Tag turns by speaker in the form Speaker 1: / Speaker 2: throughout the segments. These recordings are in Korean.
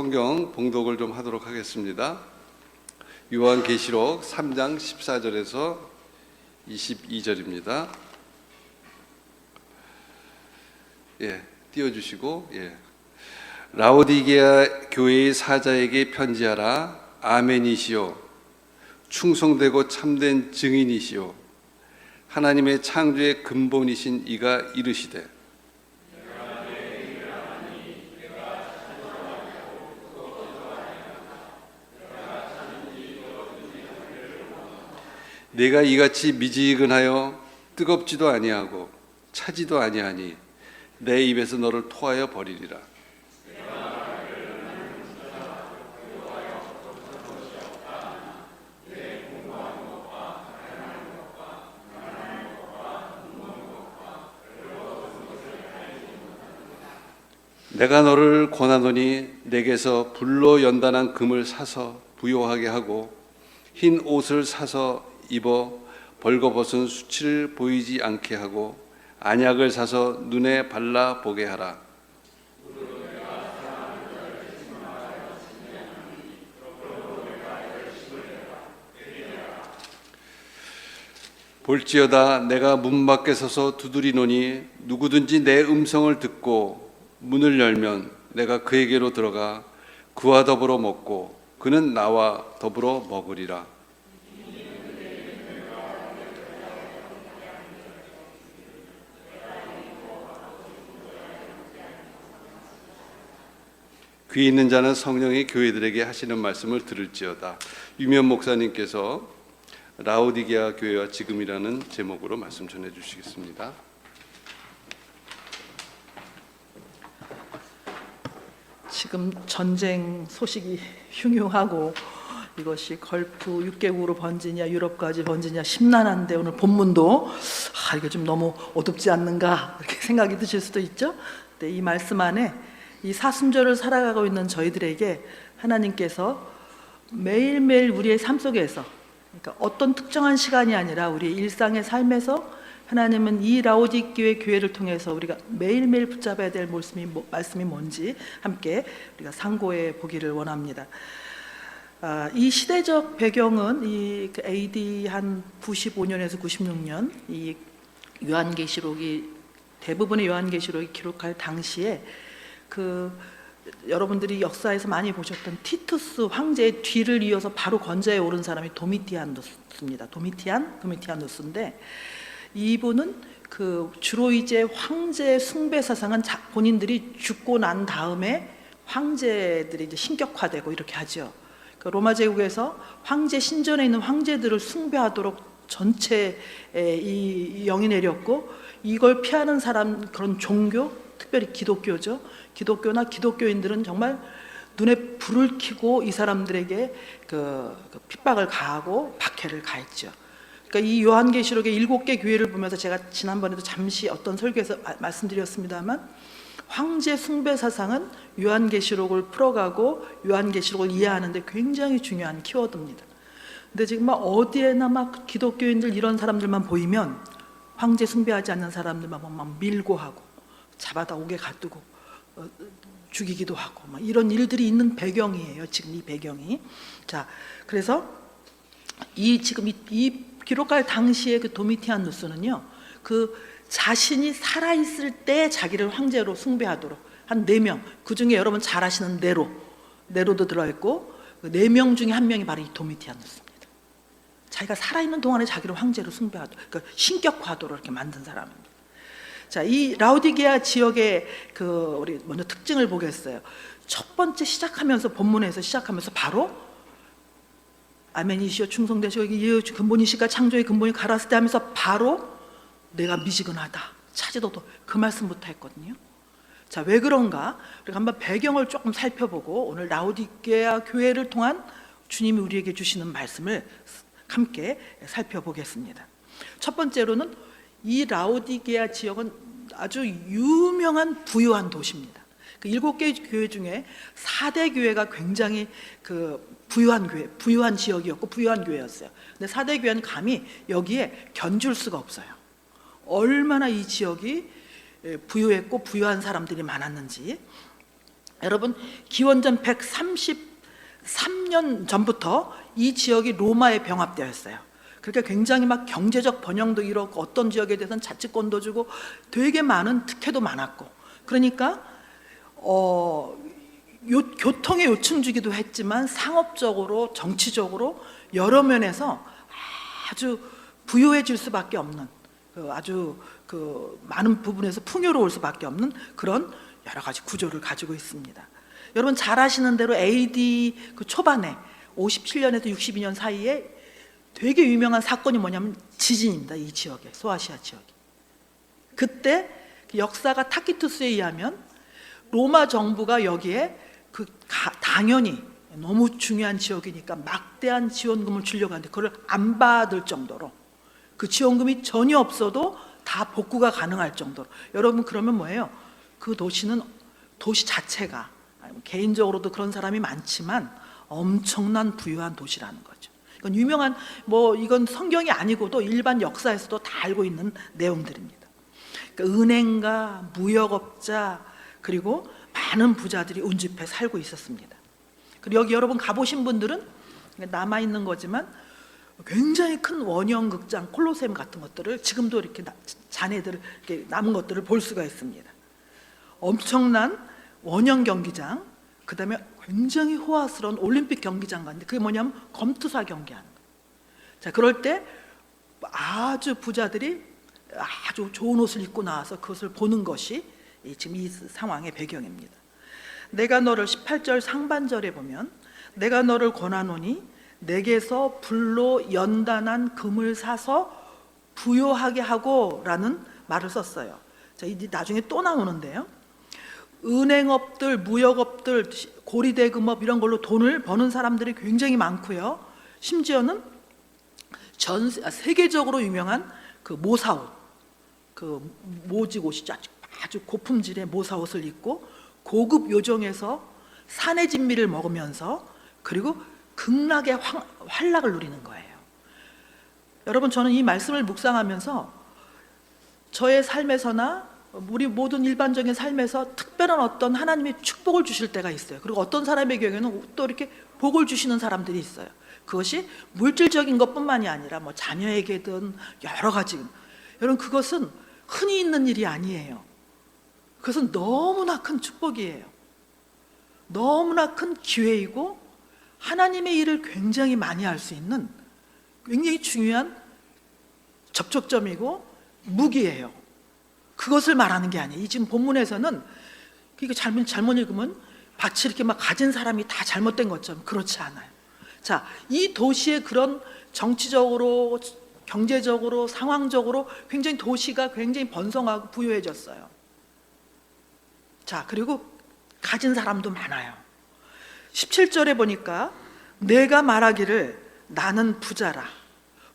Speaker 1: 성경 봉독을 좀 하도록 하겠습니다. 요한계시록 3장 14절에서 22절입니다. 띄워주시고, 라오디게아 교회의 사자에게 편지하라. 아멘이시요 충성되고 참된 증인이시요 하나님의 창조의 근본이신 이가 이르시되, 내가 이같이 미지근하여 뜨겁지도 아니하고 차지도 아니하니 내 입에서 너를 토하여 버리리라. 내가 너를 권하노니 내게서 불로 연단한 금을 사서 부요하게 하고 흰 옷을 사서 입어 벌거벗은 수치를 보이지 않게 하고 안약을 사서 눈에 발라 보게 하라. 볼지어다 내가 문 밖에 서서 두드리노니 누구든지 내 음성을 듣고 문을 열면 내가 그에게로 들어가 그와 더불어 먹고 그는 나와 더불어 먹으리라. 귀 있는 자는 성령이 교회들에게 하시는 말씀을 들을지어다. 유면 목사님께서 라오디게아 교회와 지금이라는 제목으로 말씀 전해 주시겠습니다.
Speaker 2: 지금 전쟁 소식이 흉흉하고 이것이 걸프 6개국으로 번지냐 유럽까지 번지냐 심란한데 오늘 본문도 이게 좀 너무 어둡지 않는가 이렇게 생각이 드실 수도 있죠. 근데 이 말씀 안에 이 사순절을 살아가고 있는 저희들에게 하나님께서 매일매일 우리의 삶 속에서, 그러니까 어떤 특정한 시간이 아니라 우리의 일상의 삶에서 하나님은 이 라오디게아 교회를 통해서 우리가 매일매일 붙잡아야 될 말씀이 뭔지 함께 우리가 상고해 보기를 원합니다. 이 시대적 배경은 이 AD 한 95년에서 96년 이 요한계시록이 대부분의 요한계시록이 기록할 당시에 여러분들이 역사에서 많이 보셨던 티투스 황제의 뒤를 이어서 바로 건자에 오른 사람이 도미티아누스입니다. 도미티아누스인데 이분은 주로 이제 황제 숭배 사상은 본인들이 죽고 난 다음에 황제들이 이제 신격화되고 이렇게 하죠. 로마 제국에서 황제 신전에 있는 황제들을 숭배하도록 전체에 이 영이 내렸고, 이걸 피하는 사람, 그런 종교, 특별히 기독교죠. 기독교나 기독교인들은 정말 눈에 불을 켜고 이 사람들에게 핍박을 가하고 박해를 가했죠. 그러니까 이 요한계시록의 7개 교회를 보면서 제가 지난번에도 잠시 어떤 설교에서 말씀드렸습니다만, 황제 숭배 사상은 요한계시록을 풀어가고 요한계시록을 이해하는데 굉장히 중요한 키워드입니다. 근데 지금 어디에나 기독교인들 이런 사람들만 보이면 황제 숭배하지 않는 사람들만 막 밀고 하고 잡아다 옥에 가두고 죽이기도 하고 이런 일들이 있는 배경이에요. 지금 이 배경이. 자, 그래서 지금 이 기록할 당시에 도미티아누스는요, 자신이 살아있을 때 자기를 황제로 숭배하도록 한 4명, 그 중에 여러분 잘 아시는 네로도 들어있고, 4명 중에 한 명이 바로 이 도미티아누스입니다. 자기가 살아있는 동안에 자기를 황제로 숭배하도록, 그러니까 신격화하도록 이렇게 만든 사람입니다. 자, 이 라오디게아 지역의 우리 먼저 특징을 보겠어요. 첫 번째 본문에서 시작하면서 바로 아멘이시여 충성되시고 이게 근본이시가 창조의 근본이 가라스 때 하면서 바로 내가 미지근하다 차지도 그 말씀부터 했거든요. 자, 왜 그런가? 우리가 한번 배경을 조금 살펴보고 오늘 라오디게아 교회를 통한 주님이 우리에게 주시는 말씀을 함께 살펴보겠습니다. 첫 번째로는 이 라오디게아 지역은 아주 유명한 부유한 도시입니다. 7개 교회 중에 4대 교회가 굉장히 부유한 지역이었고 부유한 교회였어요. 근데 4대 교회는 감히 여기에 견줄 수가 없어요. 얼마나 이 지역이 부유했고 부유한 사람들이 많았는지. 여러분 기원전 133년 전부터 이 지역이 로마에 병합되었어요. 그러니까 굉장히 막 경제적 번영도 이렇고 어떤 지역에 대해서는 자치권도 주고 되게 많은 특혜도 많았고, 그러니까 교통의 요충 주기도 했지만 상업적으로 정치적으로 여러 면에서 아주 부유해질 수밖에 없는, 아주 많은 부분에서 풍요로울 수밖에 없는 그런 여러 가지 구조를 가지고 있습니다. 여러분 잘 아시는 대로 AD 초반에 57년에서 62년 사이에 되게 유명한 사건이 뭐냐면 지진입니다. 이 지역에, 소아시아 지역에. 그때 역사가 타키투스에 의하면 로마 정부가 여기에 당연히 너무 중요한 지역이니까 막대한 지원금을 주려고 하는데 그걸 안 받을 정도로, 그 지원금이 전혀 없어도 다 복구가 가능할 정도로. 여러분 그러면 뭐예요? 그 도시는 도시 자체가 개인적으로도 그런 사람이 많지만 엄청난 부유한 도시라는 거죠. 이건 유명한 이건 성경이 아니고도 일반 역사에서도 다 알고 있는 내용들입니다. 그러니까 은행가, 무역업자, 그리고 많은 부자들이 운집해 살고 있었습니다. 그리고 여기 여러분 가보신 분들은 남아 있는 거지만 굉장히 큰 원형 극장, 콜로세움 같은 것들을 지금도 이렇게 잔해들 이렇게 남은 것들을 볼 수가 있습니다. 엄청난 원형 경기장, 그 다음에 굉장히 호화스러운 올림픽 경기장 같은데 그게 뭐냐면 검투사 경기하는 거예요. 자, 그럴 때 아주 부자들이 아주 좋은 옷을 입고 나와서 그것을 보는 것이 지금 이 상황의 배경입니다. 내가 너를 18절 상반절에 보면 내가 너를 권하노니 내게서 불로 연단한 금을 사서 부요하게 하고 라는 말을 썼어요. 자, 이 나중에 또 나오는데요. 은행업들, 무역업들, 고리대금업 이런 걸로 돈을 버는 사람들이 굉장히 많고요. 심지어는 세계적으로 유명한 그 모사옷, 그 모직 옷이죠. 아주 고품질의 모사옷을 입고 고급 요정에서 산의 진미를 먹으면서 그리고 극락의 환락을 누리는 거예요. 여러분 저는 이 말씀을 묵상하면서 저의 삶에서나 우리 모든 일반적인 삶에서 특별한 어떤 하나님의 축복을 주실 때가 있어요. 그리고 어떤 사람의 경우에는 또 이렇게 복을 주시는 사람들이 있어요. 그것이 물질적인 것뿐만이 아니라 자녀에게든 여러 가지. 여러분 그것은 흔히 있는 일이 아니에요. 그것은 너무나 큰 축복이에요. 너무나 큰 기회이고 하나님의 일을 굉장히 많이 할 수 있는 굉장히 중요한 접촉점이고 무기예요. 그것을 말하는 게 아니에요. 이 지금 본문에서는 이게 잘못 읽으면 밭이 이렇게 막 가진 사람이 다 잘못된 것처럼 그렇지 않아요. 자, 이 도시의 그런 정치적으로, 경제적으로, 상황적으로 굉장히 도시가 굉장히 번성하고 부유해졌어요. 자, 그리고 가진 사람도 많아요. 17절에 보니까 내가 말하기를 나는 부자라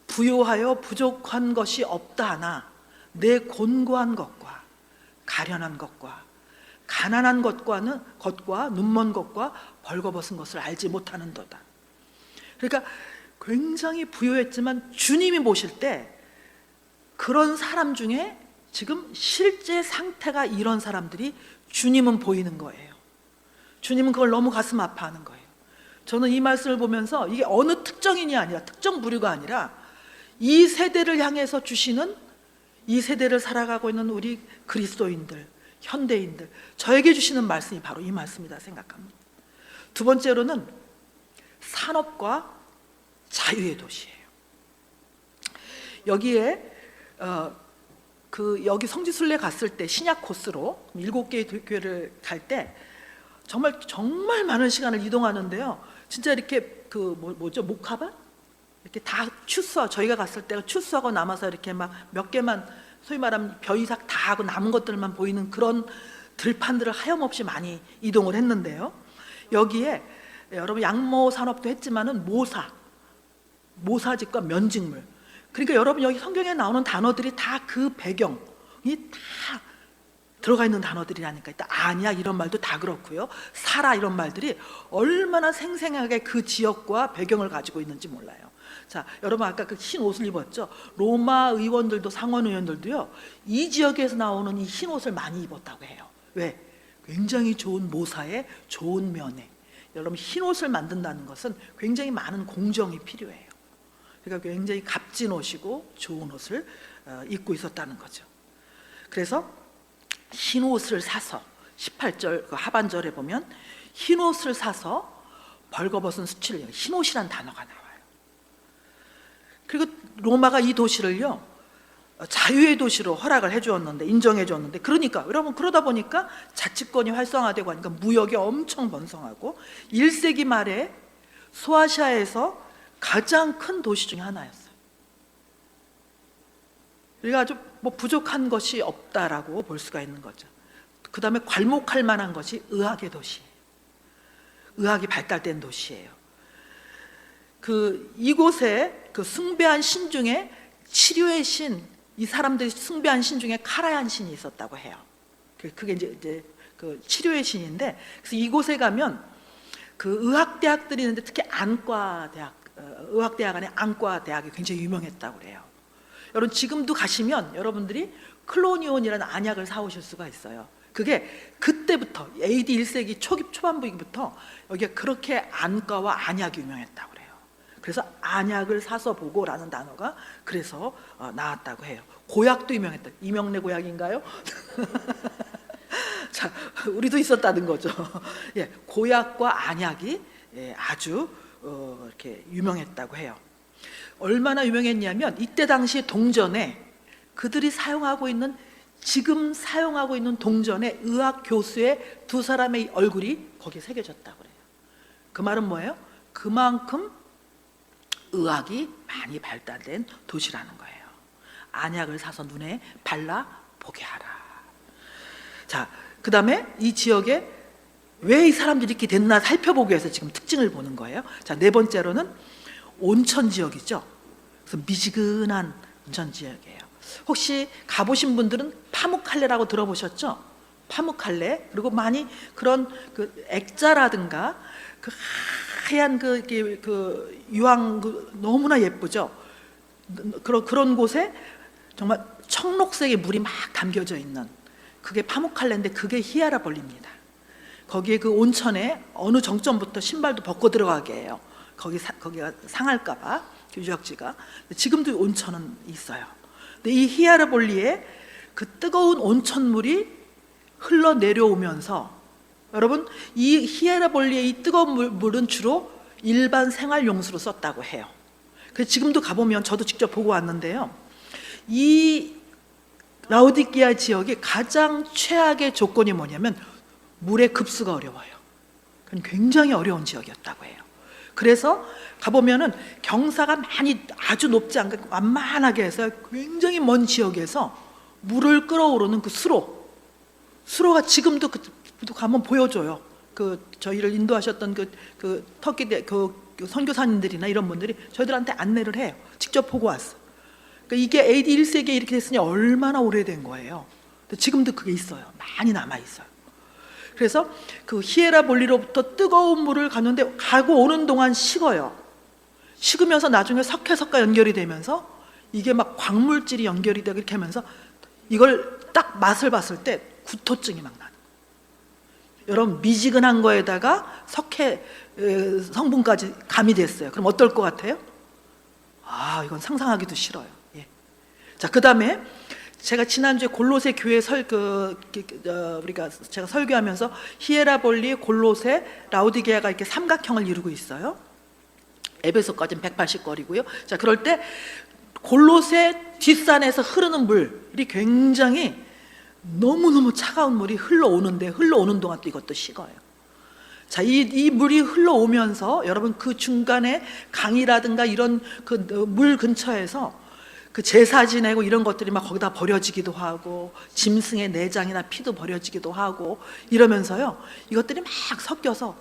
Speaker 2: 부요하여 부족한 것이 없다 하나 내 곤고한 것과 가련한 것과 가난한 것과 눈먼 것과 벌거벗은 것을 알지 못하는도다. 그러니까 굉장히 부유했지만 주님이 보실 때 그런 사람 중에 지금 실제 상태가 이런 사람들이 주님은 보이는 거예요. 주님은 그걸 너무 가슴 아파하는 거예요. 저는 이 말씀을 보면서 이게 어느 특정인이 아니라 특정 부류가 아니라 이 세대를 향해서 주시는, 이 세대를 살아가고 있는 우리 그리스도인들, 현대인들, 저에게 주시는 말씀이 바로 이 말씀이다 생각합니다. 두 번째로는 산업과 자유의 도시예요. 여기에 여기 성지순례 갔을 때 신약 코스로 7개의 교회를 갈 때 정말 많은 시간을 이동하는데요. 진짜 이렇게 목화밭? 이렇게 다 저희가 갔을 때가 추수하고 남아서 이렇게 막 몇 개만 소위 말하면 벼이삭 다 하고 남은 것들만 보이는 그런 들판들을 하염없이 많이 이동을 했는데요. 여기에 여러분 양모 산업도 했지만은 모사직과 면직물. 그러니까 여러분 여기 성경에 나오는 단어들이 다 그 배경이 다 들어가 있는 단어들이라니까. 안약 이런 말도 다 그렇고요. 사라 이런 말들이 얼마나 생생하게 그 지역과 배경을 가지고 있는지 몰라요. 자, 여러분 아까 그 흰 옷을 입었죠. 로마 의원들도 상원 의원들도요 이 지역에서 나오는 이 흰 옷을 많이 입었다고 해요. 왜? 굉장히 좋은 모사에 좋은 면에, 여러분 흰 옷을 만든다는 것은 굉장히 많은 공정이 필요해요. 그러니까 굉장히 값진 옷이고 좋은 옷을 입고 있었다는 거죠. 그래서 흰 옷을 사서 18절 그 하반절에 보면 흰 옷을 사서 벌거벗은 수치를, 흰 옷이란 단어가 나와요. 그리고 로마가 이 도시를요 자유의 도시로 허락을 해주었는데, 인정해 주었는데, 그러니까 여러분 그러다 보니까 자치권이 활성화되고 하니까 무역이 엄청 번성하고 1세기 말에 소아시아에서 가장 큰 도시 중에 하나였어요. 우리가 아주 뭐 부족한 것이 없다라고 볼 수가 있는 거죠. 그 다음에 괄목할 만한 것이 의학의 도시예요. 의학이 발달된 도시예요. 이곳에 그 숭배한 신 중에 치료의 신, 이 사람들이 숭배한 신 중에 카라얀 신이 있었다고 해요. 그게 이제 그 치료의 신인데, 그래서 이곳에 가면 그 의학대학들이 있는데 특히 안과대학, 의학대학 안에 안과대학이 굉장히 유명했다고 그래요. 여러분 지금도 가시면 여러분들이 클로니온이라는 안약을 사오실 수가 있어요. 그게 그때부터 AD 1세기 초반부부터 여기가 그렇게 안과와 안약이 유명했다고 그래요. 그래서 안약을 사서 보고라는 단어가 그래서 나왔다고 해요. 고약도 유명했다. 이명래 고약인가요? 자, 우리도 있었다는 거죠. 예, 고약과 안약이 아주 이렇게 유명했다고 해요. 얼마나 유명했냐면 이때 당시 동전에 그들이 사용하고 있는, 지금 사용하고 있는 동전에 의학 교수의 두 사람의 얼굴이 거기에 새겨졌다고 그래요. 그 말은 뭐예요? 그만큼 의학이 많이 발달된 도시라는 거예요. 안약을 사서 눈에 발라 보게 하라. 자, 그 다음에 이 지역에 왜 이 사람들이 이렇게 됐나 살펴보기 위해서 지금 특징을 보는 거예요. 자, 네 번째로는 온천 지역이죠. 그래서 미지근한 온천 지역이에요. 혹시 가보신 분들은 파묵칼레라고 들어보셨죠? 파묵칼레. 그리고 많이 그런 그 액자라든가 그 하얀 그 유황 너무나 예쁘죠. 그런 곳에 정말 청록색의 물이 막 담겨져 있는 그게 파묵칼레인데 그게 히아라볼리입니다. 거기에 그 온천에 어느 정점부터 신발도 벗고 들어가게 해요. 거기가 상할까봐 유적지가. 지금도 온천은 있어요. 근데 이 히아라볼리에 그 뜨거운 온천물이 흘러 내려오면서, 여러분 이 히아라볼리의 이 뜨거운 물은 주로 일반 생활용수로 썼다고 해요. 그래서 지금도 가보면, 저도 직접 보고 왔는데요, 이 라오디게아 지역의 가장 최악의 조건이 뭐냐면 물의 급수가 어려워요. 그건 굉장히 어려운 지역이었다고 해요. 그래서 가보면은 경사가 많이 아주 높지 않게 완만하게 해서 굉장히 먼 지역에서 물을 끌어오르는 그 수로가 지금도 가면 보여줘요. 저희를 인도하셨던 그 터키 그 선교사님들이나 이런 분들이 저희들한테 안내를 해요. 직접 보고 왔어. 그러니까 이게 AD 1세기에 이렇게 됐으니 얼마나 오래된 거예요. 근데 지금도 그게 있어요. 많이 남아 있어요. 그래서 그 히에라볼리로부터 뜨거운 물을 가는데 가고 오는 동안 식어요. 식으면서 나중에 석회석과 연결이 되면서 이게 막 광물질이 연결이 되고 이렇게 하면서 이걸 딱 맛을 봤을 때 구토증이 막 나는 거예요. 여러분 미지근한 거에다가 석회 성분까지 가미됐어요. 그럼 어떨 것 같아요? 이건 상상하기도 싫어요. 예. 자, 그 다음에 제가 지난주에 골로새 교회 제가 설교하면서 히에라볼리, 골로새, 라오디게아가 이렇게 삼각형을 이루고 있어요. 에베소까지는 180거리고요. 자, 그럴 때 골로새 뒷산에서 흐르는 물이 굉장히 너무너무 차가운 물이 흘러오는데, 흘러오는 동안 또 이것도 식어요. 자, 이 물이 흘러오면서 여러분 그 중간에 강이라든가 이런 그 물 근처에서 그 제사 지내고 이런 것들이 막 거기다 버려지기도 하고, 짐승의 내장이나 피도 버려지기도 하고 이러면서요, 이것들이 막 섞여서,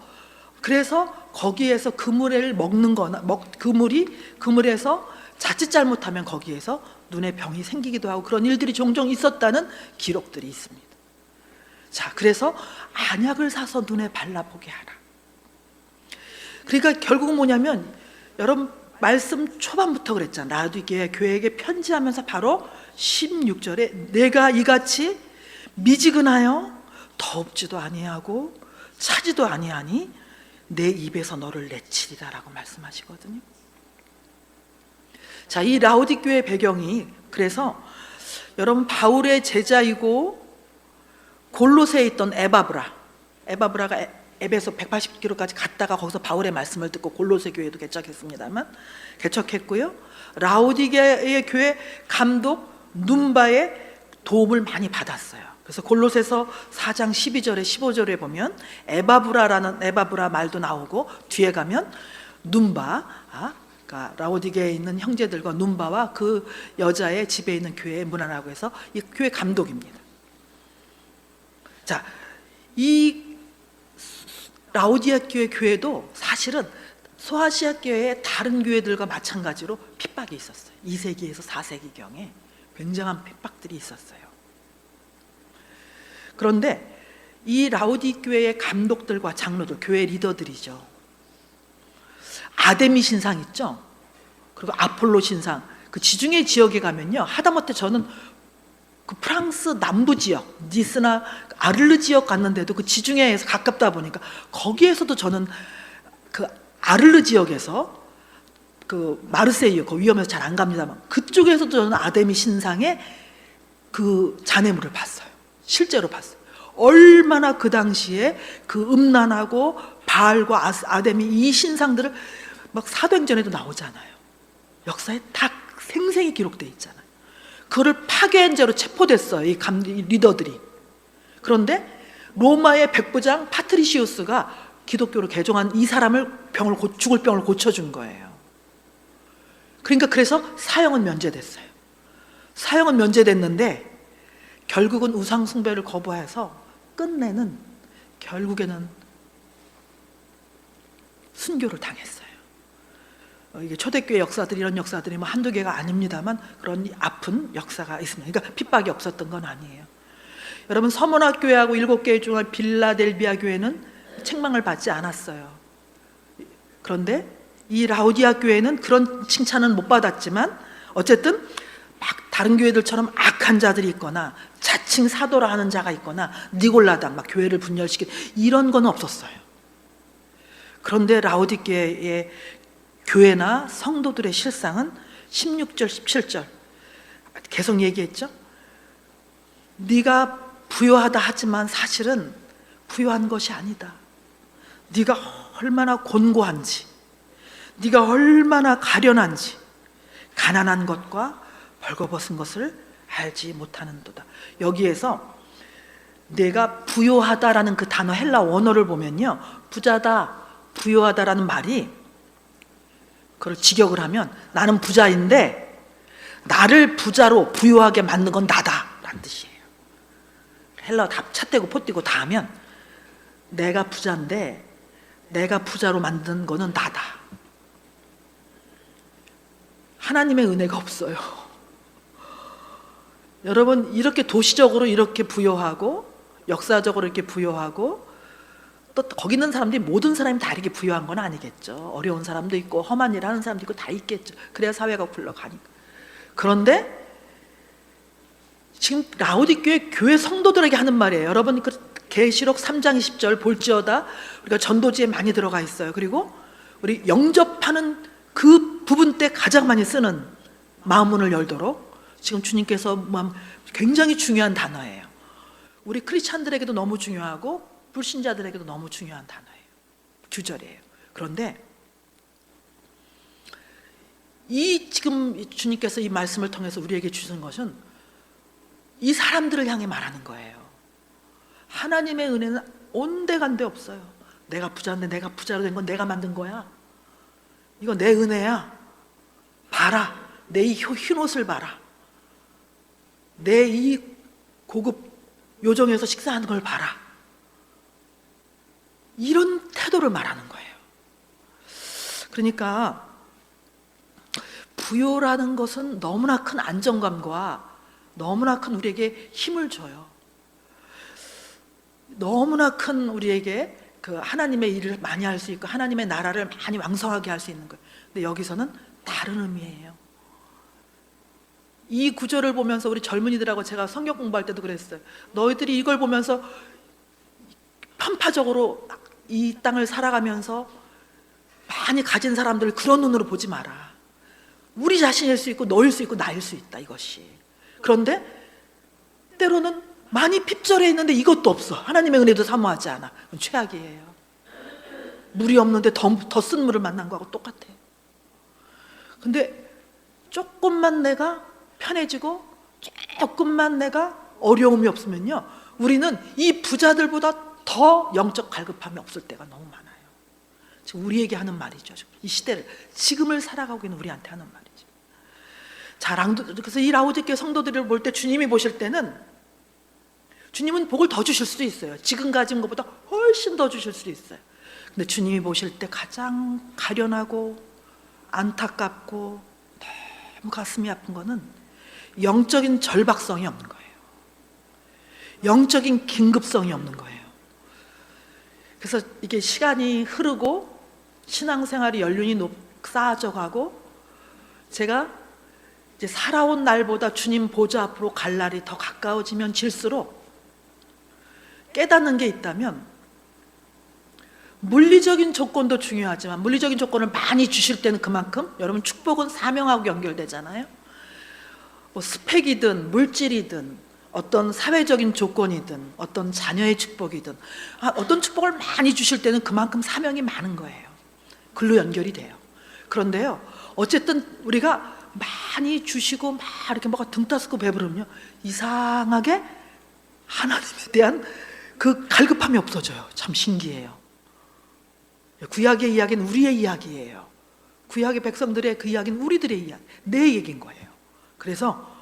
Speaker 2: 그래서 거기에서 그 물을 먹는 거나 그 물에서 자칫 잘못하면 거기에서 눈에 병이 생기기도 하고 그런 일들이 종종 있었다는 기록들이 있습니다. 자, 그래서 안약을 사서 눈에 발라보게 하라. 그러니까 결국은 뭐냐면, 여러분 말씀 초반부터 그랬잖아. 라오디게아 교회에게 편지하면서 바로 16절에 내가 이같이 미지근하여 더웁지도 아니하고 차지도 아니하니 내 입에서 너를 내치리라라고 말씀하시거든요. 자, 이 라오디교의 배경이 그래서 여러분 바울의 제자이고 골로새에 있던 에바브라가 에베소 180km까지 갔다가 거기서 바울의 말씀을 듣고 골로새 교회도 개척했습니다만 개척했고요. 라오디게의 교회 감독 눈바의 도움을 많이 받았어요. 그래서 골로새서 4장 12절에 15절에 보면 에바브라 말도 나오고 뒤에 가면 눈바, 그러니까 라오디게에 있는 형제들과 눈바와 그 여자의 집에 있는 교회에 문안하고 해서 이 교회 감독입니다. 자, 이 라오디아 교회도 사실은 소아시아 교회의 다른 교회들과 마찬가지로 핍박이 있었어요. 2세기에서 4세기경에 굉장한 핍박들이 있었어요. 그런데 이 라오디 교회의 감독들과 장로들, 교회 리더들이죠. 아데미 신상 있죠? 그리고 아폴로 신상, 그 지중해 지역에 가면요, 하다못해 저는 그 프랑스 남부 지역, 니스나 아르르 지역 갔는데도 그 지중해에서 가깝다 보니까 거기에서도 저는 그 아르르 지역에서 그 마르세유, 그 위험해서 잘 안 갑니다만 그쪽에서도 저는 아데미 신상의 그 잔해물을 봤어요. 실제로 봤어요. 얼마나 그 당시에 그 음란하고 바알과 아데미 이 신상들을 막 사도행전에도 나오잖아요. 역사에 다 생생히 기록되어 있잖아요. 그거를 파괴한 죄로 체포됐어요, 이 리더들이. 그런데 로마의 백부장 파트리시우스가 기독교로 개종한 이 사람을 죽을 병을 고쳐준 거예요. 그러니까 그래서 사형은 면제됐어요. 사형은 면제됐는데 결국은 우상 숭배를 거부해서 끝내는, 결국에는 순교를 당했어요. 이게 초대교회 역사들이, 이런 역사들이 뭐 한두 개가 아닙니다만 그런 아픈 역사가 있습니다. 그러니까 핍박이 없었던 건 아니에요. 여러분, 서문학 교회하고 7교회 중 빌라델비아 교회는 책망을 받지 않았어요. 그런데 이 라오디아 교회는 그런 칭찬은 못 받았지만 어쨌든 막 다른 교회들처럼 악한 자들이 있거나 자칭 사도라 하는 자가 있거나 니골라당, 막 교회를 분열시킨 이런 건 없었어요. 그런데 라오디게의 교회나 성도들의 실상은 16절 17절 계속 얘기했죠. 네가 부요하다 하지만 사실은 부요한 것이 아니다. 네가 얼마나 곤고한지, 네가 얼마나 가련한지, 가난한 것과 벌거벗은 것을 알지 못하는도다. 여기에서 내가 부요하다라는 그 단어 헬라 원어를 보면요, 부자다, 부요하다라는 말이, 그걸 직역을 하면 나는 부자인데 나를 부자로 부유하게 만든 건 나다라는 뜻이에요. 헬라 다 차떼고 포떼고 다 하면 내가 부자인데 내가 부자로 만든 거는 나다. 하나님의 은혜가 없어요. 여러분, 이렇게 도시적으로 이렇게 부유하고 역사적으로 이렇게 부유하고 또 거기 있는 사람들이 모든 사람이 다 이렇게 부유한 건 아니겠죠. 어려운 사람도 있고 험한 일 하는 사람도 있고 다 있겠죠. 그래야 사회가 굴러가니까. 그런데 지금 라오디교회 교회 성도들에게 하는 말이에요. 여러분, 그 계시록 3장 20절 볼지어다 우리가 전도지에 많이 들어가 있어요. 그리고 우리 영접하는 그 부분 때 가장 많이 쓰는 마음문을 열도록 지금 주님께서 굉장히 중요한 단어예요. 우리 크리스찬들에게도 너무 중요하고 불신자들에게도 너무 중요한 단어예요. 규절이에요. 그런데 이 지금 주님께서 이 말씀을 통해서 우리에게 주신 것은 이 사람들을 향해 말하는 거예요. 하나님의 은혜는 온데간데 없어요. 내가 부자인데 내가 부자로 된 건 내가 만든 거야. 이거 내 은혜야. 봐라. 내 이 흰 옷을 봐라. 내 이 고급 요정에서 식사하는 걸 봐라. 이런 태도를 말하는 거예요. 그러니까 부요라는 것은 너무나 큰 안정감과 너무나 큰 우리에게 힘을 줘요. 너무나 큰 우리에게 그 하나님의 일을 많이 할 수 있고 하나님의 나라를 많이 왕성하게 할 수 있는 거예요. 근데 여기서는 다른 의미예요. 이 구절을 보면서 우리 젊은이들하고 제가 성경 공부할 때도 그랬어요. 너희들이 이걸 보면서 편파적으로 이 땅을 살아가면서 많이 가진 사람들을 그런 눈으로 보지 마라. 우리 자신일 수 있고 너일 수 있고 나일 수 있다, 이것이. 그런데 때로는 많이 핍절해 있는데 이것도 없어. 하나님의 은혜도 사모하지 않아. 그건 최악이에요. 물이 없는데 더 쓴 물을 만난 거하고 똑같아요. 근데 조금만 내가 편해지고 조금만 내가 어려움이 없으면요, 우리는 이 부자들보다 더 영적 갈급함이 없을 때가 너무 많아요. 지금 우리에게 하는 말이죠. 이 시대를, 지금을 살아가고 있는 우리한테 하는 말이죠. 자, 그래서 이 라오디게 성도들을 볼 때 주님이 보실 때는, 주님은 복을 더 주실 수도 있어요. 지금 가진 것보다 훨씬 더 주실 수도 있어요. 근데 주님이 보실 때 가장 가련하고 안타깝고 너무 가슴이 아픈 거는 영적인 절박성이 없는 거예요. 영적인 긴급성이 없는 거예요. 그래서 이게 시간이 흐르고 신앙생활이 연륜이 쌓아져 가고, 제가 이제 살아온 날보다 주님 보좌 앞으로 갈 날이 더 가까워지면 질수록 깨닫는 게 있다면, 물리적인 조건도 중요하지만 물리적인 조건을 많이 주실 때는 그만큼, 여러분 축복은 사명하고 연결되잖아요. 뭐 스펙이든 물질이든 어떤 사회적인 조건이든 어떤 자녀의 축복이든, 어떤 축복을 많이 주실 때는 그만큼 사명이 많은 거예요. 글로 연결이 돼요. 그런데요, 어쨌든 우리가 많이 주시고 막 이렇게 뭐가 등 따스고 배부르면요, 이상하게 하나님에 대한 그 갈급함이 없어져요. 참 신기해요. 구약의 이야기는 우리의 이야기예요. 구약의 백성들의 그 이야기는 우리들의 이야기, 내 얘기인 거예요. 그래서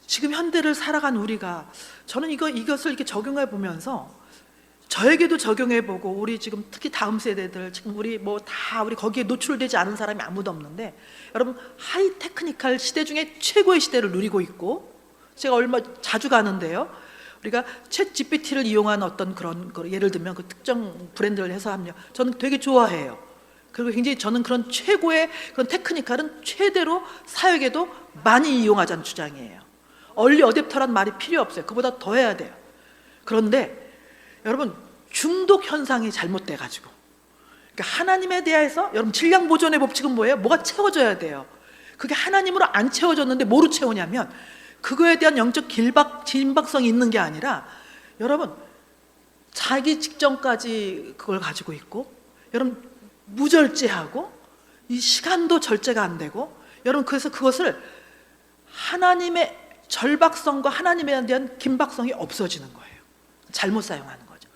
Speaker 2: 지금 현대를 살아간 우리가, 저는 이것을 이렇게 적용해 보면서 저에게도 적용해 보고, 우리 지금 특히 다음 세대들, 지금 우리 우리 거기에 노출되지 않은 사람이 아무도 없는데, 여러분 하이 테크니컬 시대 중에 최고의 시대를 누리고 있고, 제가 얼마 자주 가는데요, 우리가 챗 GPT를 이용한 어떤 그런 예를 들면 그 특정 브랜드를 해서 하면 저는 되게 좋아해요. 그리고 굉장히 저는 그런 최고의 그런 테크니컬은 최대로 사역에도 많이 이용하자는 주장이에요. 얼리 어댑터란 말이 필요 없어요. 그보다 더 해야 돼요. 그런데 여러분, 중독 현상이 잘못돼 가지고, 그러니까 하나님에 대해서, 여러분 질량 보존의 법칙은 뭐예요? 뭐가 채워져야 돼요. 그게 하나님으로 안 채워졌는데 뭐로 채우냐면, 그거에 대한 영적 긴박성이 있는 게 아니라, 여러분 자기 직전까지 그걸 가지고 있고, 여러분 무절제하고, 이 시간도 절제가 안 되고, 여러분 그래서 그것을 하나님의 절박성과 하나님에 대한 긴박성이 없어지는 거예요. 잘못 사용하는 거죠.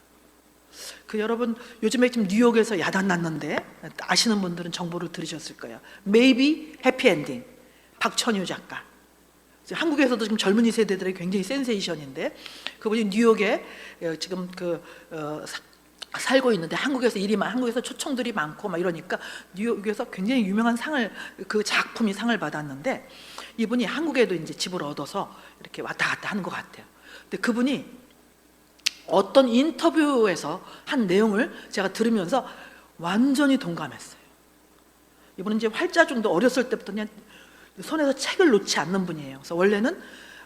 Speaker 2: 여러분 요즘에 지금 뉴욕에서 야단 났는데, 아시는 분들은 정보를 들으셨을 거예요. Maybe Happy Ending, 박천유 작가. 한국에서도 지금 젊은이 세대들의 굉장히 센세이션인데, 그분이 뉴욕에 지금 살고 있는데, 한국에서 초청들이 많고 막 이러니까 뉴욕에서 굉장히 유명한 그 작품이 상을 받았는데, 이분이 한국에도 이제 집을 얻어서 이렇게 왔다 갔다 하는 것 같아요. 근데 그분이 어떤 인터뷰에서 한 내용을 제가 들으면서 완전히 동감했어요. 이분은 이제 활자중도 어렸을 때부터 그냥 손에서 책을 놓지 않는 분이에요. 그래서 원래는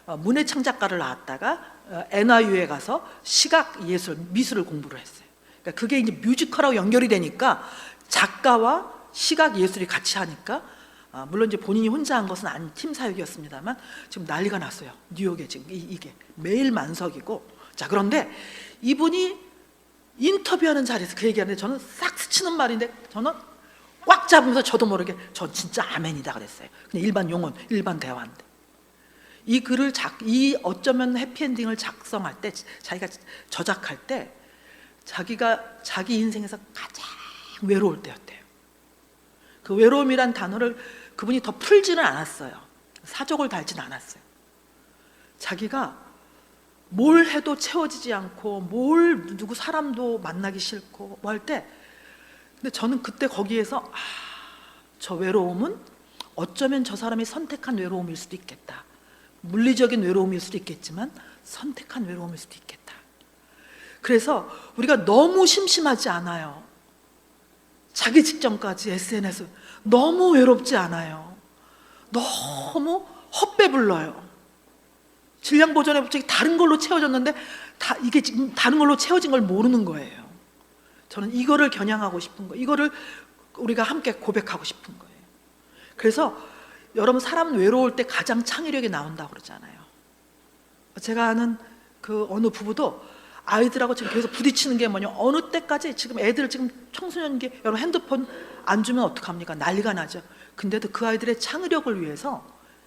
Speaker 2: 문해창작과를 나왔다가 NYU에 가서 시각 예술, 미술을 공부를 했어요. 그러니까 그게 이제 뮤지컬하고 연결이 되니까 작가와 시각 예술이 같이 하니까, 물론 이제 본인이 혼자 한 것은 아닌 팀 사역이었습니다만 지금 난리가 났어요. 뉴욕에 지금 이게 매일 만석이고. 자, 그런데 이분이 인터뷰하는 자리에서 그 얘기하는데, 저는 싹 스치는 말인데 저는 꽉 잡으면서 저도 모르게 저 진짜 아멘이다 그랬어요. 그냥 일반 용언, 일반 대화인데, 이 글을 이 어쩌면 해피엔딩을 작성할 때, 자기가 저작할 때, 자기가 자기 인생에서 가장 외로울 때였대요. 그 외로움이란 단어를 그분이 더 풀지는 않았어요. 사족을 달지는 않았어요. 자기가 뭘 해도 채워지지 않고, 누구 사람도 만나기 싫고 뭐 할 때, 근데 저는 그때 거기에서 저 외로움은 어쩌면 저 사람이 선택한 외로움일 수도 있겠다. 물리적인 외로움일 수도 있겠지만 선택한 외로움일 수도 있겠다. 그래서 우리가 너무 심심하지 않아요. 자기 직전까지 SNS 너무 외롭지 않아요. 너무 헛배불러요. 질량 보존의 법칙이 다른 걸로 채워졌는데 이게 지금 다른 걸로 채워진 걸 모르는 거예요. 저는 이거를 겨냥하고 싶은 거예요. 이거를 우리가 함께 고백하고 싶은 거예요. 그래서 여러분, 사람 외로울 때 가장 창의력이 나온다고 그러잖아요. 제가 아는 그 어느 부부도 아이들하고 지금 계속 부딪히는 게 뭐냐, 어느 때까지 지금 애들 지금 청소년기, 여러분 핸드폰 안 주면 어떡합니까? 난리가 나죠. 근데도 그 아이들의 창의력을 위해서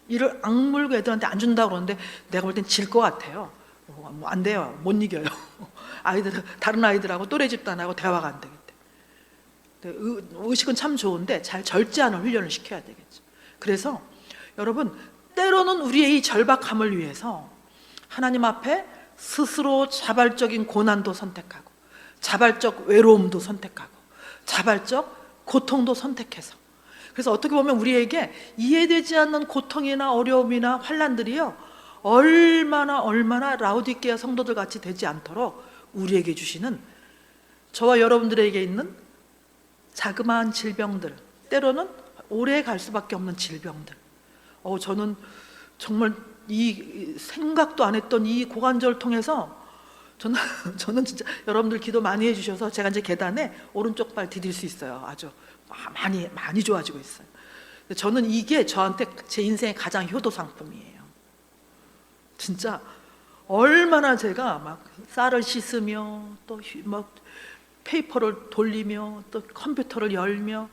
Speaker 2: 이를 악물고 애들한테 안 준다고 그러는데 내가 볼 땐 질 것 같아요. 뭐 안 돼요. 못 이겨요. 아이들은 다른 아이들하고 또래 집단하고 대화가 안 되겠대. 의식은 참 좋은데 잘 절제하는 훈련을 시켜야 되겠죠. 그래서 여러분, 때로는 우리의 이 절박함을 위해서 하나님 앞에 스스로 자발적인 고난도 선택하고, 자발적 외로움도 선택하고, 자발적 고통도 선택해서, 그래서 어떻게 보면 우리에게 이해되지 않는 고통이나 어려움이나 환난들이요, 얼마나 라우디게아 성도들 같이 되지 않도록 우리에게 주시는, 저와 여러분들에게 있는 자그마한 질병들, 때로는 오래 갈 수밖에 없는 질병들, 저는 정말 이 생각도 안 했던 이 고관절을 통해서 저는 진짜 여러분들 기도 많이 해주셔서 제가 이제 계단에 오른쪽 발 디딜 수 있어요. 아주 많이 좋아지고 있어요. 저는 이게 저한테 제 인생의 가장 효도 상품이에요. 진짜 얼마나 제가 막 쌀을 씻으며 또 막 페이퍼를 돌리며 또 컴퓨터를 열며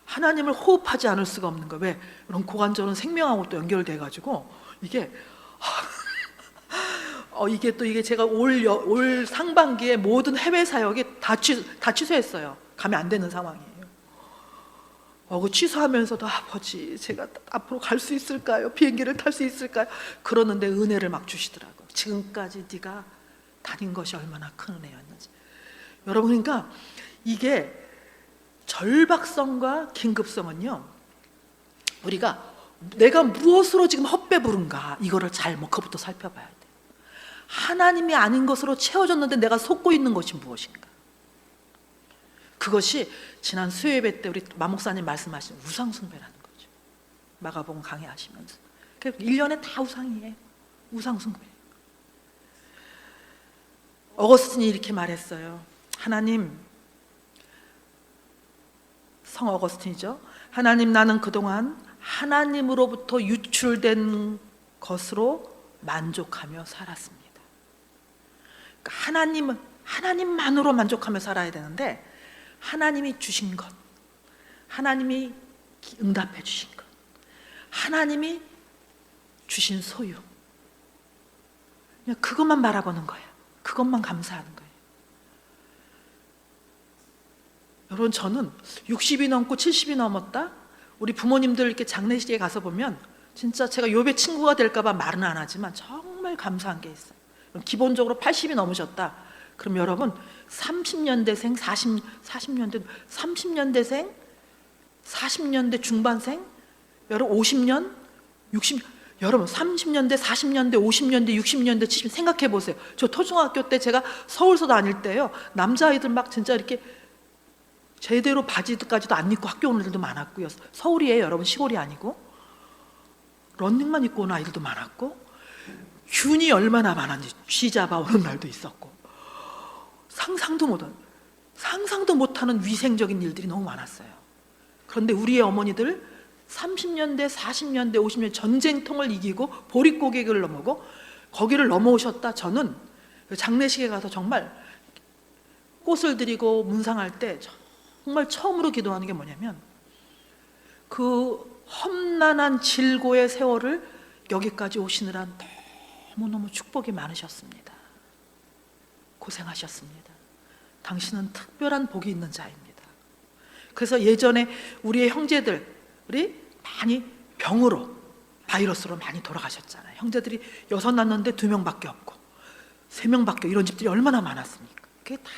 Speaker 2: 하나님을 호흡하지 않을 수가 없는 거예요. 왜? 이런 고관절은 생명하고 또 연결돼 가지고 이게 이게 제가 올 상반기에 모든 해외 사역이 다 취소했어요. 가면 안 되는 상황이에요. 그 취소하면서도 아버지, 제가 앞으로 갈 수 있을까요? 비행기를 탈 수 있을까요? 그러는데 은혜를 막 주시더라고요. 지금까지 네가 다닌 것이 얼마나 큰 은혜였는지. 여러분, 그러니까 이게 절박성과 긴급성은요, 우리가 내가 무엇으로 지금 헛배 부른가, 이거를 잘 그것부터 살펴봐야 돼요. 하나님이 아닌 것으로 채워졌는데 내가 속고 있는 것이 무엇인가. 그것이 지난 수요예배 때 우리 마 목사님 말씀하신 우상숭배라는 거죠. 마가복음 강의하시면서 1년에 다 우상이에요. 우상숭배. 어거스틴이 이렇게 말했어요. 하나님, 성 어거스틴이죠. 하나님, 나는 그동안 하나님으로부터 유출된 것으로 만족하며 살았습니다. 그러니까 하나님만으로 만족하며 살아야 되는데, 하나님이 주신 것, 하나님이 응답해 주신 것, 하나님이 주신 소유, 그냥 그것만 바라보는 거예요. 그것만 감사하는 거예요. 여러분, 저는 60이 넘고 70이 넘었다, 우리 부모님들 이렇게 장례식에 가서 보면 진짜 제가 욥의 친구가 될까 봐 말은 안 하지만 정말 감사한 게 있어요. 기본적으로 80이 넘으셨다. 그럼 여러분, 30년대생, 40년대, 30년대생, 40년대 중반생, 여러분 50년, 60, 여러분 30년대, 40년대, 50년대, 60년대, 70, 생각해 보세요. 저 초중학교 때 제가 서울서 다닐 때요, 남자아이들 막 진짜 이렇게 제대로 바지까지도 안 입고 학교 오는 애들도 많았고요. 서울이에요, 여러분, 시골이 아니고. 런닝만 입고 오는 아이들도 많았고, 균이 얼마나 많았는지 쥐 잡아오는 날도 있었고, 상상도 못하는 위생적인 일들이 너무 많았어요. 그런데 우리의 어머니들 30년대, 40년대, 50년대 전쟁통을 이기고 보릿고개를 넘어고 거기를 넘어오셨다. 저는 장례식에 가서 정말 꽃을 드리고 문상할 때 정말 처음으로 기도하는 게 뭐냐면, 그 험난한 질고의 세월을 여기까지 오시느라 너무너무 축복이 많으셨습니다. 고생하셨습니다. 당신은 특별한 복이 있는 자입니다. 그래서 예전에 우리의 형제들이 많이 병으로, 바이러스로 많이 돌아가셨잖아요. 형제들이 6 낳는데 2명밖에 없고 3명밖에, 이런 집들이 얼마나 많았습니까? 그게 다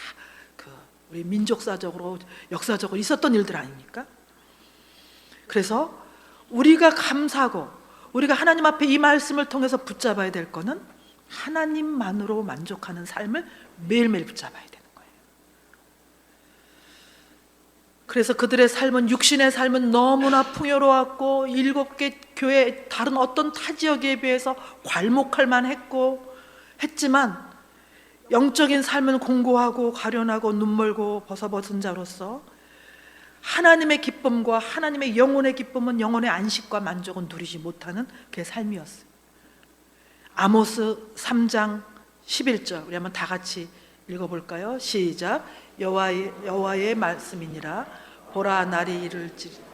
Speaker 2: 우리 민족사적으로, 역사적으로 있었던 일들 아닙니까? 그래서 우리가 감사하고 우리가 하나님 앞에 이 말씀을 통해서 붙잡아야 될 거는 하나님만으로 만족하는 삶을 매일매일 붙잡아야 되는 거예요. 그래서 그들의 삶은, 육신의 삶은 너무나 풍요로웠고 7개 교회 다른 어떤 타 지역에 비해서 괄목할 만했고 했지만, 영적인 삶은 공고하고 가련하고 눈멀고 벌거벗은 자로서 하나님의 기쁨과 하나님의 영혼의 기쁨은 영혼의 안식과 만족은 누리지 못하는 그의 삶이었어요. 아모스 3장 11절 우리 한번 다 같이 읽어볼까요? 시작. 여호와의 말씀이니라. 보라, 날이 이를지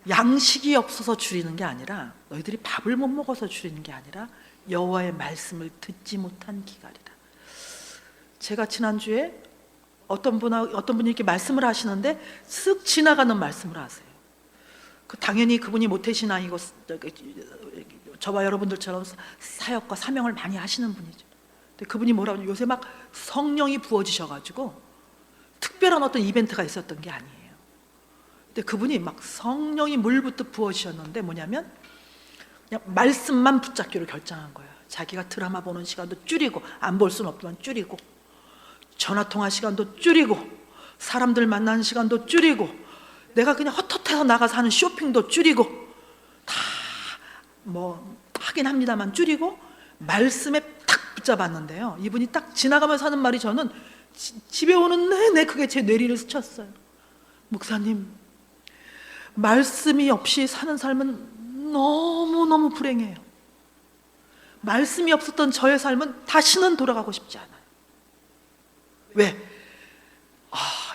Speaker 2: 양식이 없어서 줄이는 게 아니라, 너희들이 밥을 못 먹어서 줄이는 게 아니라 여호와의 말씀을 듣지 못한 기갈이다. 제가 지난주에 어떤 분이 이렇게 말씀을 하시는데 쓱 지나가는 말씀을 하세요. 당연히 그분이 모태신앙이고 저와 여러분들처럼 사역과 사명을 많이 하시는 분이죠. 근데 그분이 뭐라고 하냐면, 요새 막 성령이 부어지셔가지고 특별한 어떤 이벤트가 있었던 게 아니에요. 근데 그분이 막 성령이 물부터 부어지셨는데 뭐냐면 그냥 말씀만 붙잡기로 결정한 거예요. 자기가 드라마 보는 시간도 줄이고, 안 볼 수는 없지만 줄이고, 전화통화 시간도 줄이고, 사람들 만나는 시간도 줄이고, 내가 그냥 헛헛해서 나가서 하는 쇼핑도 줄이고, 다 뭐 하긴 합니다만 줄이고 말씀에 딱 붙잡았는데요, 이분이 딱 지나가면서 하는 말이 저는 집에 오는 내내 그게 제 뇌리를 스쳤어요. 목사님, 말씀이 없이 사는 삶은 너무너무 불행해요. 말씀이 없었던 저의 삶은 다시는 돌아가고 싶지 않아요. 왜?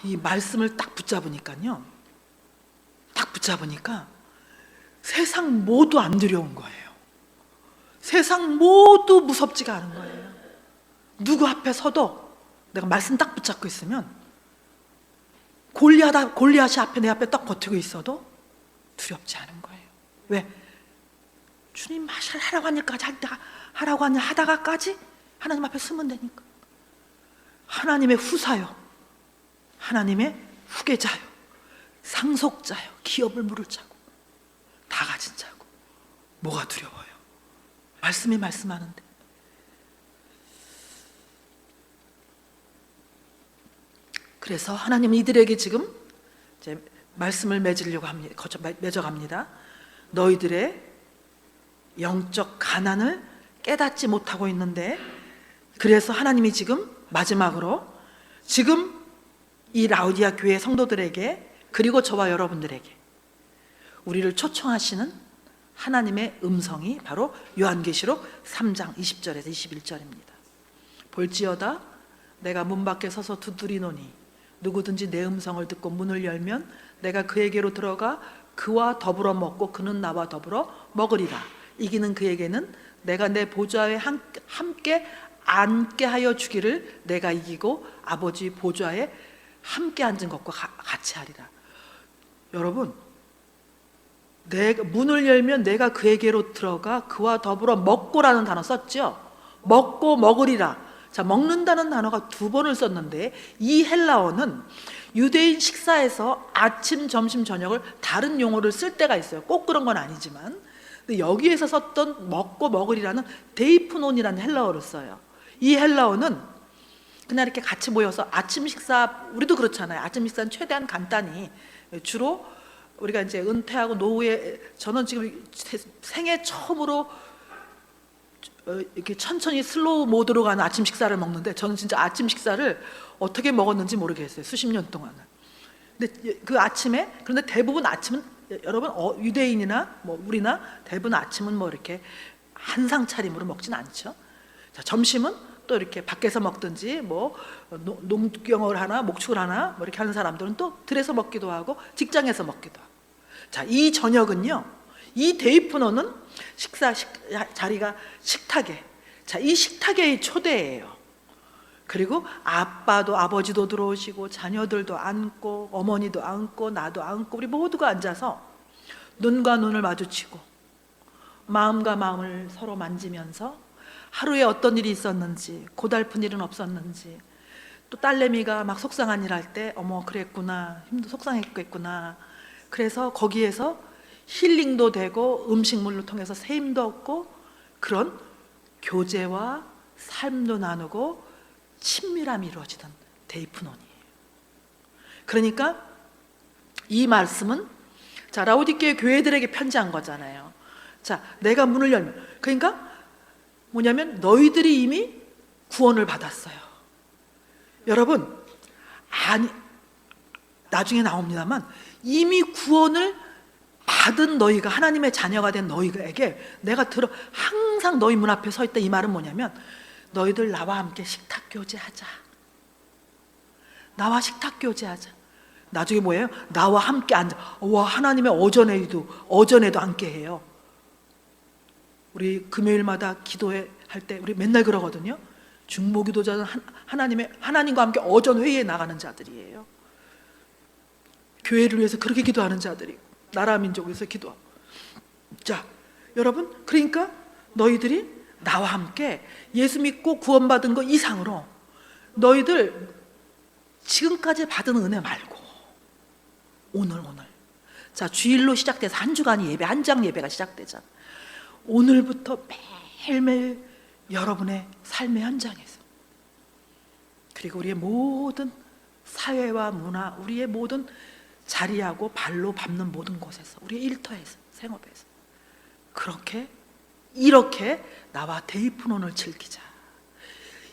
Speaker 2: 이 말씀을 딱 붙잡으니까요, 딱 붙잡으니까 세상 모두 안 두려운 거예요. 세상 모두 무섭지가 않은 거예요. 누구 앞에 서도 내가 말씀 딱 붙잡고 있으면, 골리앗이 앞에 내 앞에 딱 버티고 있어도 두렵지 않은 거예요. 왜? 주님 하라고 하니까 하라고 하다가까지 하나님 앞에 서면 되니까. 하나님의 후사요, 하나님의 후계자요, 상속자요, 기업을 물을 자고 다 가진 자고, 뭐가 두려워요? 말씀이 말씀하는데. 그래서 하나님은 이들에게 지금 이제 말씀을 맺어갑니다. 너희들의 영적 가난을 깨닫지 못하고 있는데, 그래서 하나님이 지금 마지막으로 지금 이 라우디아 교회 성도들에게, 그리고 저와 여러분들에게 우리를 초청하시는 하나님의 음성이 바로 요한계시록 3장 20절에서 21절입니다. 볼지어다 내가 문 밖에 서서 두드리노니 누구든지 내 음성을 듣고 문을 열면 내가 그에게로 들어가 그와 더불어 먹고 그는 나와 더불어 먹으리라. 이기는 그에게는 내가 내 보좌에 함께 앉게 하여 주기를 내가 이기고 아버지 보좌에 함께 앉은 것과 같이 하리라. 여러분, 내가 문을 열면 내가 그에게로 들어가 그와 더불어 먹고라는 단어 썼죠. 먹고 먹으리라. 자, 먹는다는 단어가 2번을 썼는데, 이 헬라어는 유대인 식사에서 아침, 점심, 저녁을 다른 용어를 쓸 때가 있어요. 꼭 그런 건 아니지만. 근데 여기에서 썼던 먹고 먹으리라는 데이프논이라는 헬라어를 써요. 이 헬라어는 그날 이렇게 같이 모여서 아침 식사, 우리도 그렇잖아요. 아침 식사는 최대한 간단히, 주로 우리가 이제 은퇴하고 노후에, 저는 지금 생애 처음으로 이렇게 천천히 슬로우 모드로 가는 아침 식사를 먹는데, 저는 진짜 아침 식사를 어떻게 먹었는지 모르겠어요, 수십 년 동안은. 근데 그 아침에, 그런데 대부분 아침은 여러분 유대인이나 뭐 우리나 대부분 아침은 뭐 이렇게 한상 차림으로 먹진 않죠. 자, 점심은 또 이렇게 밖에서 먹든지 뭐 농경을 하나 목축을 하나 뭐 이렇게 하는 사람들은 또 들에서 먹기도 하고 직장에서 먹기도 하고. 자, 이 저녁은요, 이 데이프너는 자리가 식탁에, 자, 이 식탁의 초대예요. 그리고 아빠도 아버지도 들어오시고 자녀들도 앉고 어머니도 앉고 나도 앉고 우리 모두가 앉아서 눈과 눈을 마주치고 마음과 마음을 서로 만지면서 하루에 어떤 일이 있었는지, 고달픈 일은 없었는지, 또 딸내미가 막 속상한 일 할 때 어머 그랬구나, 속상했겠구나, 그래서 거기에서 힐링도 되고 음식물로 통해서 새 힘도 얻고, 그런 교제와 삶도 나누고 친밀함이 이루어지던 데이프논이에요. 그러니까 이 말씀은 자, 라오디게아 교회들에게 편지한 거잖아요. 자, 내가 문을 열면, 그러니까 뭐냐면 너희들이 이미 구원을 받았어요. 여러분, 아니, 나중에 나옵니다만 이미 구원을 받은 너희가, 하나님의 자녀가 된 너희에게 내가 항상 너희 문 앞에 서 있다. 이 말은 뭐냐면 너희들 나와 함께 식탁 교제하자. 나와 식탁 교제하자. 나중에 뭐예요? 나와 함께 앉아. 와, 하나님의 어전에도 함께 해요. 우리 금요일마다 기도회 할 때 우리 맨날 그러거든요. 중보기도자는 하나님과 함께 어전 회의에 나가는 자들이에요. 교회를 위해서 그렇게 기도하는 자들이고 나라 민족을 위해서 기도하고. 자, 여러분, 그러니까 너희들이 나와 함께 예수 믿고 구원받은 거 이상으로 너희들 지금까지 받은 은혜 말고 오늘 자, 주일로 시작돼서 한 주간이 예배, 한장 예배가 시작되잖아. 오늘부터 매일매일 여러분의 삶의 현장에서, 그리고 우리의 모든 사회와 문화, 우리의 모든 자리하고 발로 밟는 모든 곳에서, 우리의 일터에서, 생업에서 이렇게 나와 데이프논을 즐기자.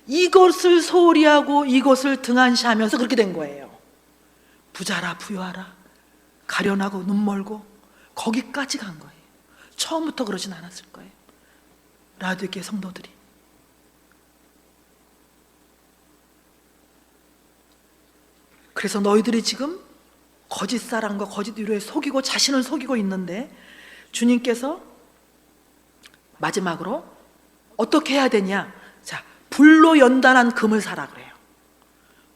Speaker 2: 이것을 소홀히 하고 이것을 등한시하면서 그렇게 된 거예요. 부자라 부유하라, 가련하고 눈멀고 거기까지 간 거예요. 처음부터 그러진 않았을 거예요. 라오디게아 성도들이. 그래서 너희들이 지금 거짓 사랑과 거짓 위로에 속이고 자신을 속이고 있는데 주님께서 마지막으로 어떻게 해야 되냐? 자, 불로 연단한 금을 사라 그래요.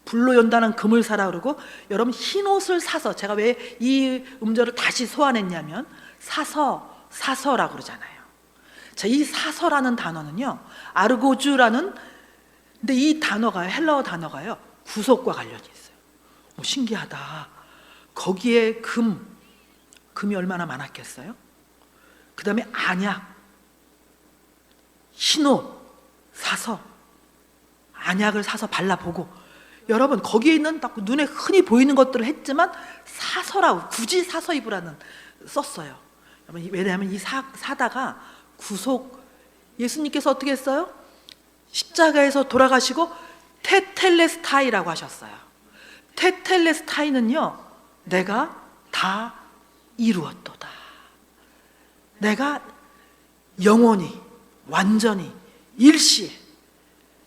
Speaker 2: 불로 연단한 금을 사라 그러고, 여러분 흰 옷을 사서, 제가 왜 이 음절을 다시 소환했냐면 사서라고 그러잖아요. 자, 이 사서라는 단어는요, 아르고주라는, 근데 이 단어가, 헬라어 단어가요, 구속과 관련이 있어요. 신기하다. 거기에 금이 얼마나 많았겠어요? 그 다음에 안약, 흰옷 사서, 안약을 사서 발라보고, 여러분 거기에 있는 딱 눈에 흔히 보이는 것들을 했지만 사서라고, 굳이 사서 입으라는 썼어요. 왜냐하면 이 사다가 구속, 예수님께서 어떻게 했어요? 십자가에서 돌아가시고 테텔레스타이라고 하셨어요. 테텔레스타이는요, 내가 다 이루었도다. 내가 영원히, 완전히, 일시에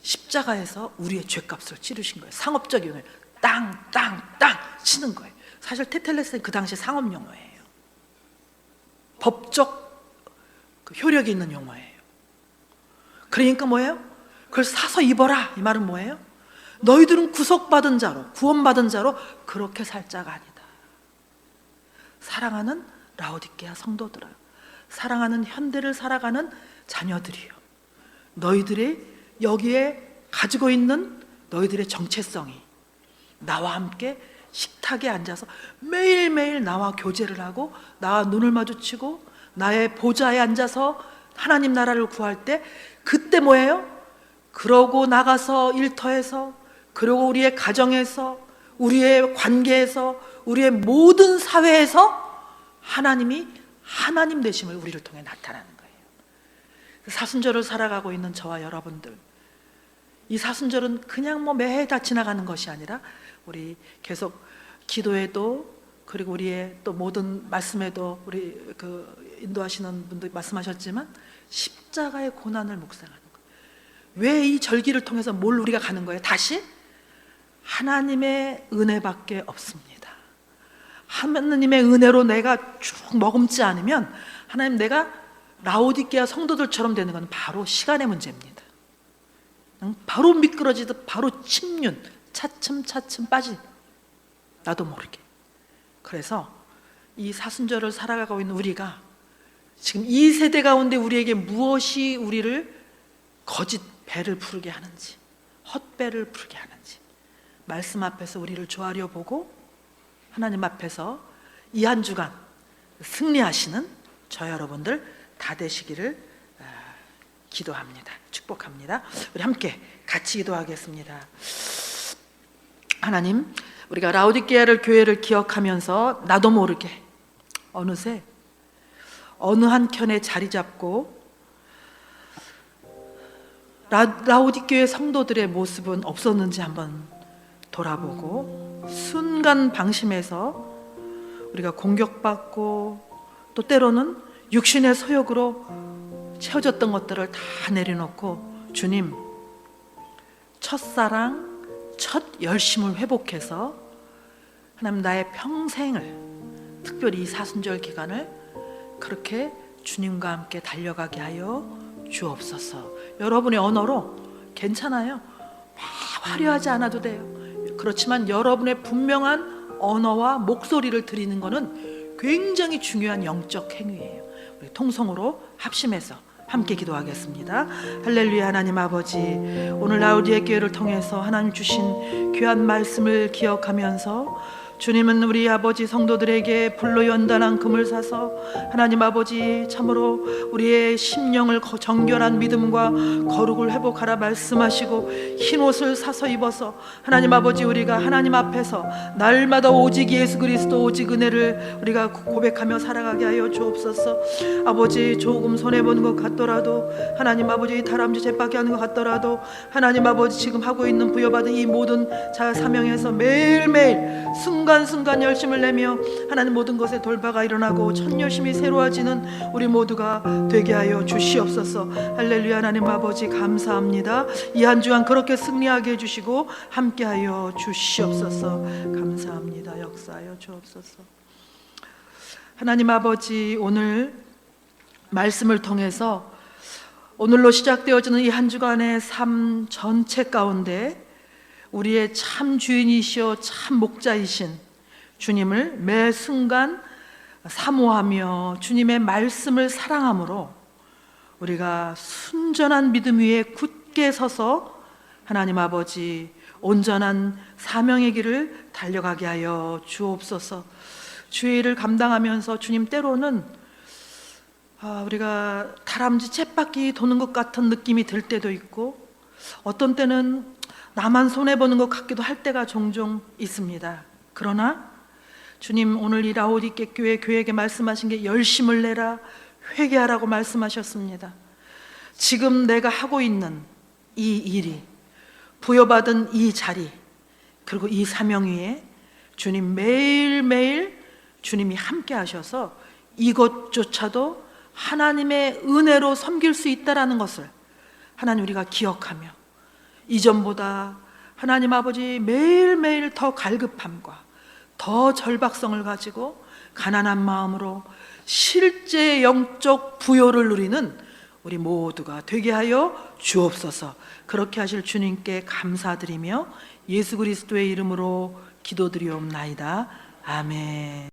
Speaker 2: 십자가에서 우리의 죄값을 치르신 거예요. 상업적 용어예요. 땅 치는 거예요. 사실 테텔레스는 그 당시 상업 용어예요. 법적 효력이 있는 용어예요. 그러니까 뭐예요? 그걸 사서 입어라. 이 말은 뭐예요? 너희들은 구속받은 자로, 구원받은 자로 그렇게 살 자가 아니다. 사랑하는 라오디게아 성도들아, 사랑하는 현대를 살아가는 자녀들이요, 너희들이 여기에 가지고 있는 너희들의 정체성이 나와 함께 식탁에 앉아서 매일매일 나와 교제를 하고 나와 눈을 마주치고 나의 보좌에 앉아서 하나님 나라를 구할 때, 그때 뭐예요? 그러고 나가서 일터에서, 그리고 우리의 가정에서, 우리의 관계에서, 우리의 모든 사회에서 하나님이 하나님 되심을 우리를 통해 나타나는 거예요. 사순절을 살아가고 있는 저와 여러분들, 이 사순절은 그냥 뭐 매해 다 지나가는 것이 아니라 우리 계속 기도에도, 그리고 우리의 또 모든 말씀에도 우리 그 인도하시는 분들 말씀하셨지만 십자가의 고난을 묵상하는 거예요. 왜 이 절기를 통해서 뭘 우리가 가는 거예요? 다시 하나님의 은혜밖에 없습니다. 하나님의 은혜로 내가 쭉 머금지 않으면, 하나님, 내가 라오디게아 성도들처럼 되는 건 바로 시간의 문제입니다. 바로 미끄러지듯 바로 침륜, 차츰 빠지, 나도 모르게. 그래서 이 사순절을 살아가고 있는 우리가 지금 이 세대 가운데 우리에게 무엇이 우리를 거짓 배를 부르게 하는지, 헛배를 부르게 하는지 말씀 앞에서 우리를 조아려 보고 하나님 앞에서 이 한 주간 승리하시는 저 여러분들 다 되시기를 기도합니다. 축복합니다. 우리 함께 같이 기도하겠습니다. 하나님, 우리가 라오디게아를 교회를 기억하면서 나도 모르게 어느새 어느 한켠에 자리 잡고 라오디게아 성도들의 모습은 없었는지 한번 돌아보고 순간 방심해서 우리가 공격받고 또 때로는 육신의 소욕으로 채워졌던 것들을 다 내려놓고 주님, 첫사랑, 첫 열심을 회복해서 하나님 나의 평생을, 특별히 이 사순절 기간을 그렇게 주님과 함께 달려가게 하여 주옵소서. 여러분의 언어로 괜찮아요. 막 화려하지 않아도 돼요. 그렇지만 여러분의 분명한 언어와 목소리를 드리는 것은 굉장히 중요한 영적 행위예요. 우리 통성으로 합심해서 함께 기도하겠습니다. 할렐루야. 하나님 아버지, 오늘 라우디에 교회를 통해서 하나님 주신 귀한 말씀을 기억하면서 주님은 우리 아버지 성도들에게 불로 연단한 금을 사서 하나님 아버지 참으로 우리의 심령을 정결한 믿음과 거룩을 회복하라 말씀하시고 흰 옷을 사서 입어서 하나님 아버지 우리가 하나님 앞에서 날마다 오직 예수 그리스도 오직 은혜를 우리가 고백하며 살아가게 하여 주옵소서. 아버지 조금 손해보는 것 같더라도 하나님 아버지 다람쥐 쳇바퀴 하는 것 같더라도 하나님 아버지 지금 하고 있는 부여받은 이 모든 자 사명에서 매일매일 순간순간 열심을 내며 하나님 모든 것에 돌파가 일어나고 첫 열심이 새로워지는 우리 모두가 되게 하여 주시옵소서. 할렐루야. 하나님 아버지 감사합니다. 이 한 주간 그렇게 승리하게 해주시고 함께하여 주시옵소서. 감사합니다. 역사하여 주옵소서. 하나님 아버지, 오늘 말씀을 통해서 오늘로 시작되어지는 이 한 주간의 삶 전체 가운데 우리의 참 주인이시여 참 목자이신 주님을 매 순간 사모하며 주님의 말씀을 사랑함으로 우리가 순전한 믿음 위에 굳게 서서 하나님 아버지 온전한 사명의 길을 달려가게 하여 주옵소서. 주의 일을 감당하면서 주님 때로는 우리가 다람쥐 쳇바퀴 도는 것 같은 느낌이 들 때도 있고 어떤 때는 나만 손해보는 것 같기도 할 때가 종종 있습니다. 그러나 주님 오늘 이 라오디게 교회에게 말씀하신 게 열심을 내라 회개하라고 말씀하셨습니다. 지금 내가 하고 있는 이 일이 부여받은 이 자리 그리고 이 사명 위에 주님 매일매일 주님이 함께 하셔서 이것조차도 하나님의 은혜로 섬길 수 있다라는 것을 하나님 우리가 기억하며 이전보다 하나님 아버지 매일매일 더 갈급함과 더 절박성을 가지고 가난한 마음으로 실제 영적 부요를 누리는 우리 모두가 되게 하여 주옵소서. 그렇게 하실 주님께 감사드리며 예수 그리스도의 이름으로 기도드리옵나이다. 아멘.